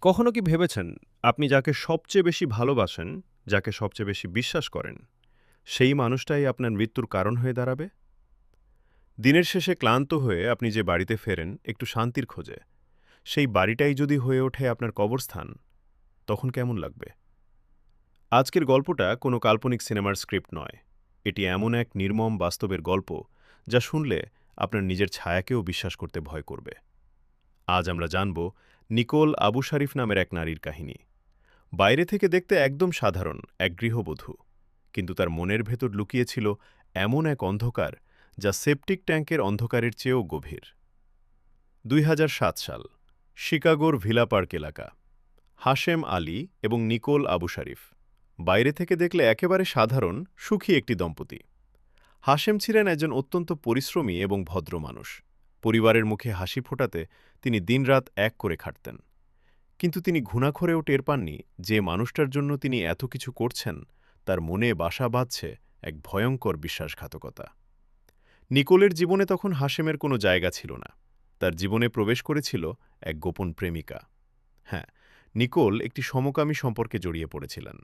কখনো কি ভেবেছেন আপনি যাকে সবচেয়ে বেশি ভালোবাসেন, যাকে সবচেয়ে বেশি বিশ্বাস করেন, সেই মানুষটাই আপনার মৃত্যুর কারণ হয়ে দাঁড়াবে? দিনের শেষে ক্লান্ত হয়ে আপনি যে বাড়িতে ফেরেন একটু শান্তির খোঁজে, সেই বাড়িটাই যদি হয়ে ওঠে আপনার কবরস্থান, তখন কেমন লাগবে? আজকের গল্পটা কোনো কাল্পনিক সিনেমার স্ক্রিপ্ট নয়। এটি এমন এক নির্মম বাস্তবের গল্প যা শুনলে আপনার নিজের ছায়াকেও বিশ্বাস করতে ভয় করবে। আজ আমরা জানব নিকোল আবু শারিফ নামের এক নারীর কাহিনী। বাইরে থেকে দেখতে একদম সাধারণ এক গৃহবধূ, কিন্তু তার মনের ভেতর লুকিয়েছিল এমন এক অন্ধকার যা সেপটিক ট্যাঙ্কের অন্ধকারের চেয়েও গভীর। ২০০৭ সাল, শিকাগোর ভিলা পার্ক এলাকা। হাশেম আলী এবং নিকোল আবু শারিফ বাইরে থেকে দেখলে একেবারে সাধারণ, সুখী একটি দম্পতি। হাশেম ছিলেন একজন অত্যন্ত পরিশ্রমী এবং ভদ্র মানুষ। পরিবারের মুখে হাসি ফোটাতে তিনি দিনরাত এক করে খাটতেন। কিন্তু তিনি ঘুণাক্ষরেও টের পাননি যে মানুষটার জন্য তিনি এত কিছু করছেন তার মনে বাসা বাঁধছে এক ভয়ঙ্কর বিশ্বাসঘাতকতা। নিকোলের জীবনে তখন হাশেমের কোনো জায়গা ছিল না। তার জীবনে প্রবেশ করেছিল এক গোপন প্রেমিকা। হ্যাঁ, নিকোল একটি সমকামী সম্পর্কে জড়িয়ে পড়েছিলেন।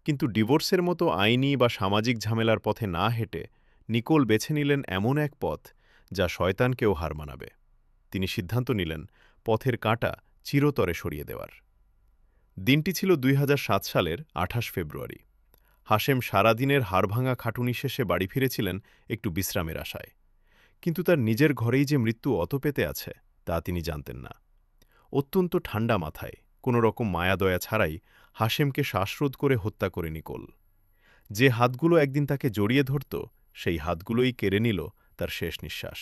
কিন্তু ডিভোর্সের মতো আইনি বা সামাজিক ঝামেলার পথে না হেঁটে নিকোল বেছে নিলেন এমন এক পথ যা শয়তানকেও হার মানাবে। তিনি সিদ্ধান্ত নিলেন পথের কাঁটা চিরতরে সরিয়ে দেওয়ার। দিনটি ছিল ২০০৭ সালের ২৮ ফেব্রুয়ারি। হাশেম সারাদিনের হাড়ভাঙা খাটুনি শেষে বাড়ি ফিরেছিলেন একটু বিশ্রামের আশায়। কিন্তু তার নিজের ঘরেই যে মৃত্যু অত পেতে আছে তা তিনি জানতেন না। অত্যন্ত ঠান্ডা মাথায়, কোনো রকম মায়াদয়া ছাড়াই হাশেমকে শ্বাসরোধ করে হত্যা করে নিকোল। যে হাতগুলো একদিন তাকে জড়িয়ে ধরত, সেই হাতগুলোই কেড়ে নিল তার শেষ নিঃশ্বাস।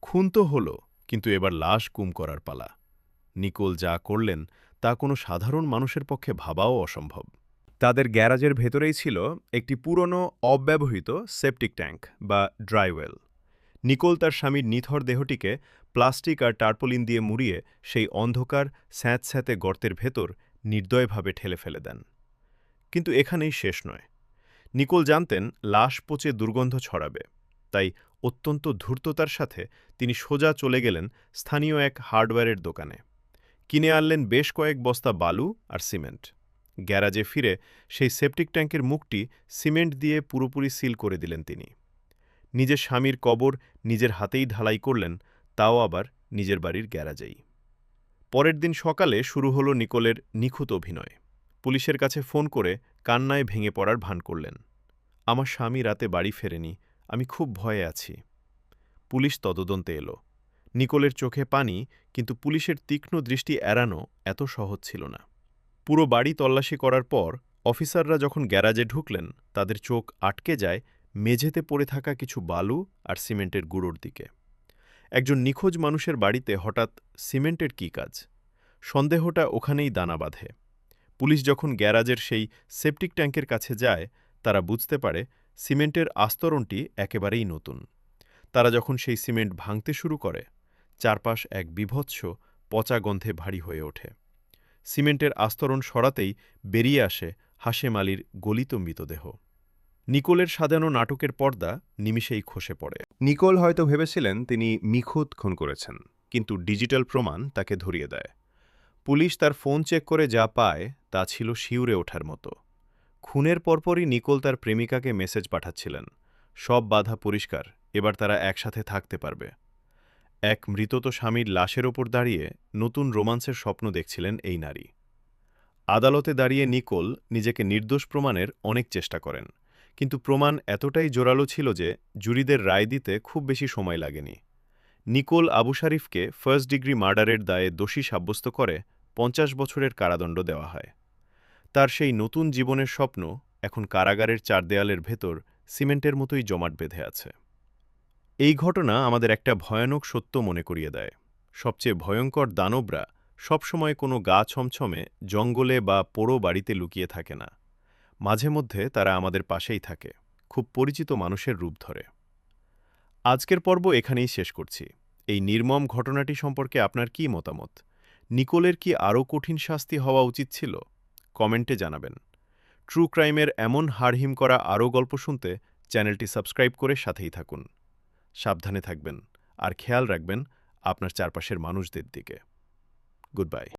খুন তো হল, কিন্তু এবার লাশ গুম করার পালা। নিকোল যা করলেন তা কোনো সাধারণ মানুষের পক্ষে ভাবাও অসম্ভব। তাদের গ্যারাজের ভেতরেই ছিল একটি পুরনো অব্যবহৃত সেপটিক ট্যাঙ্ক বা ড্রাইওয়েল। নিকোল তার স্বামীর নিথর দেহটিকে প্লাস্টিক আর টার্পোলিন দিয়ে মুড়িয়ে সেই অন্ধকার স্যাঁতস্যাঁতে গর্তের ভেতর নির্দয়ভাবে ঠেলে ফেলে দেন। কিন্তু এখানেই শেষ নয়। নিকোল জানতেন লাশ পচে দুর্গন্ধ ছড়াবে, তাই অত্যন্ত ধূর্ততার সাথে তিনি সোজা চলে গেলেন স্থানীয় এক হার্ডওয়্যারের দোকানে। কিনে আনলেন বেশ কয়েক বস্তা বালু আর সিমেন্ট। গ্যারাজে ফিরে সেই সেপটিক ট্যাঙ্কের মুখটি সিমেন্ট দিয়ে পুরোপুরি সিল করে দিলেন তিনি। নিজের স্বামীর কবর নিজের হাতেই ঢালাই করলেন, তাও আবার নিজের বাড়ির গ্যারাজেই। পরের দিন সকালে শুরু হলো নিকোলের নিখুঁত অভিনয়। পুলিশের কাছে ফোন করে কান্নায় ভেঙে পড়ার ভান করলেন। আমার স্বামী রাতে বাড়ি ফেরেনি, আমি খুব ভয়ে আছি। পুলিশ তদন্তে এলো। নিকোলের চোখে পানি, কিন্তু পুলিশের তীক্ষ্ণ দৃষ্টি এড়ানো এত সহজ ছিল না। পুরো বাড়ি তল্লাশি করার পর অফিসাররা যখন গ্যারাজে ঢুকলেন, তাদের চোখ আটকে যায় মেঝেতে পড়ে থাকা কিছু বালু আর সিমেন্টের গুঁড়োর দিকে। একজন নিখোঁজ মানুষের বাড়িতে হঠাৎ সিমেন্টের কী কাজ? সন্দেহটা ওখানেই দানা বাঁধে। পুলিশ যখন গ্যারাজের সেই সেপটিক ট্যাঙ্কের কাছে যায়, তারা বুঝতে পারে সিমেন্টের আস্তরণটি একেবারেই নতুন। তারা যখন সেই সিমেন্ট ভাঙতে শুরু করে, চারপাশ এক বীভৎস পচা গন্ধে ভারী হয়ে ওঠে। সিমেন্টের আস্তরণ সরাতেই বেরিয়ে আসে হাশেম আলীর গলিত মৃতদেহ। নিকোলের সাজানো নাটকের পর্দা নিমিষেই খসে পড়ে। নিকোল হয়তো ভেবেছিলেন তিনি নিখুঁত খুন করেছেন, কিন্তু ডিজিটাল প্রমাণ তাকে ধরিয়ে দেয়। পুলিশ তার ফোন চেক করে যা পায় তা ছিল শিউরে ওঠার মতো। খুনের পরপরই নিকোল তার প্রেমিকাকে মেসেজ পাঠাচ্ছিলেন, সব বাধা পরিষ্কার, এবার তারা একসাথে থাকতে পারবে। এক মৃতত স্বামীর লাশের ওপর দাঁড়িয়ে নতুন রোমান্সের স্বপ্ন দেখছিলেন এই নারী। আদালতে দাঁড়িয়ে নিকোল নিজেকে নির্দোষ প্রমাণের অনেক চেষ্টা করেন, কিন্তু প্রমাণ এতটাই জোরালো ছিল যে জুরিদের রায় দিতে খুব বেশি সময় লাগেনি। নিকোল আবু শারিফকে ফার্স্ট ডিগ্রি মার্ডারের দায়ে দোষী সাব্যস্ত করে ৫০ বছরের কারাদণ্ড দেওয়া হয়। তার সেই নতুন জীবনের স্বপ্ন এখন কারাগারের চার দেয়ালের ভেতর সিমেন্টের মতোই জমাট বেঁধে আছে। এই ঘটনা আমাদের একটা ভয়ানক সত্য মনে করিয়ে দেয়। সবচেয়ে ভয়ঙ্কর দানবরা সবসময় কোনো গা ছমছমে জঙ্গলে বা পোড়ো বাড়িতে লুকিয়ে থাকে না। মাঝে মধ্যে তারা আমাদের পাশেই থাকে, খুব পরিচিত মানুষের রূপ ধরে। আজকের পর্ব এখানেই শেষ করছি। এই নির্মম ঘটনাটি সম্পর্কে আপনার কী মতামত? নিকোলের কি আরও কঠিন শাস্তি হওয়া উচিত ছিল? কমেন্টে জানাবেন। ট্রু ক্রাইমের এমন হাড়হিম করা আরও গল্প শুনতে চ্যানেলটি সাবস্ক্রাইব করে সাথেই থাকুন। সাবধানে থাকবেন আর খেয়াল রাখবেন আপনার চারপাশের মানুষদের দিকে। Good bye.